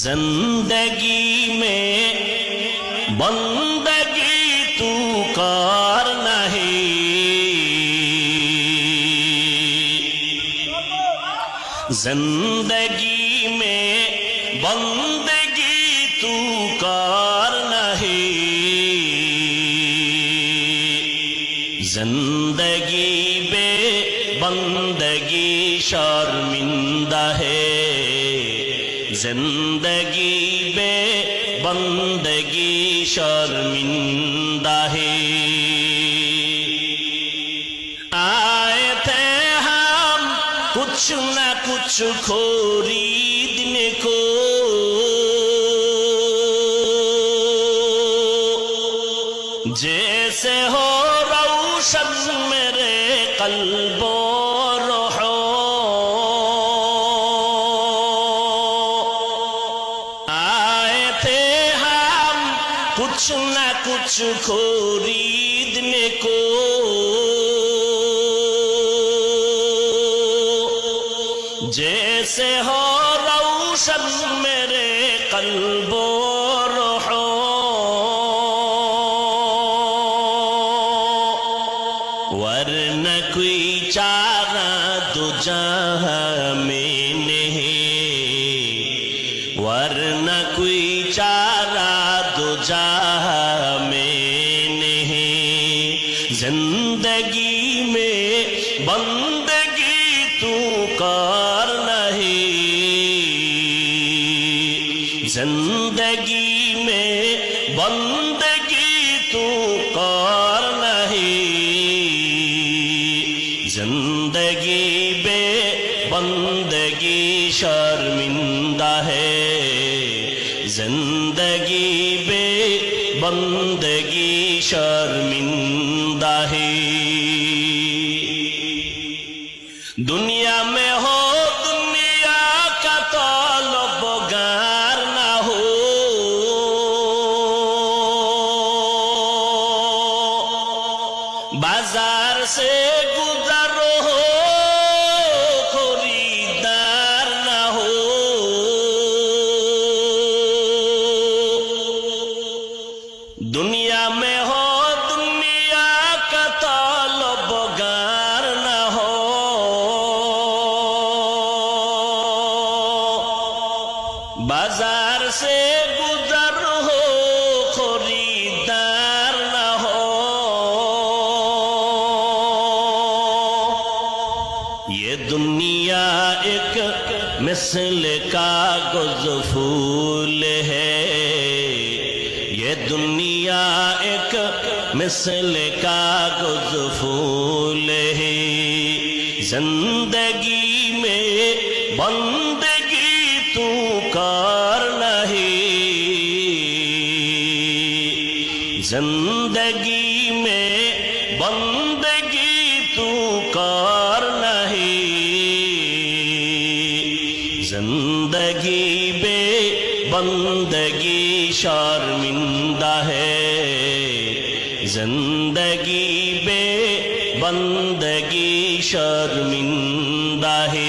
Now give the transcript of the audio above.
जिंदगी में बंदगी तू कर नहीं, जिंदगी में बंदगी तू कर नहीं, जिंदगी बे बंदगी शर्मिंदा है, जिंदगी बे बंदगी शर्मिंदा है। आए थे हम कुछ न कुछ खरीदने को, जैसे हो रोशन मेरे कल्बो रोहो। आए थे हम कुछ न कुछ खरीदने को, जैसे हो रोशन मेरे कल्बो रोहो। वरना कोई चारा दो जहां में नहीं, वरना कोई चारा दो जहां में नहीं, जिंदगी में बंदगी तू कर नहीं, जिंदगी में बंदगी तू कर नहीं, जिंदगी बे बंदगी शर्मिंदा है, जिंदगी बे बंदगी शर्मिंदा है। दुनिया में हो दुनिया का तलबगार ना हो, बाजार से गुजरो हो खरीदार ना हो। दुनिया में हो दुनिया का तलबगार ना हो, बाजार से गुजर हो खरीदार ना हो। ये दुनिया एक मिसल कागज फूल है, ये दुनिया एक मिसल कागज फूल है, जिंदगी में बंदगी तू कर नहीं, जिंदगी में बंदगी तू कर नहीं, जिंदगी बे बंदगी शर्मिंदा है, जिंदगी बे बंदगी शर्मिंदा है।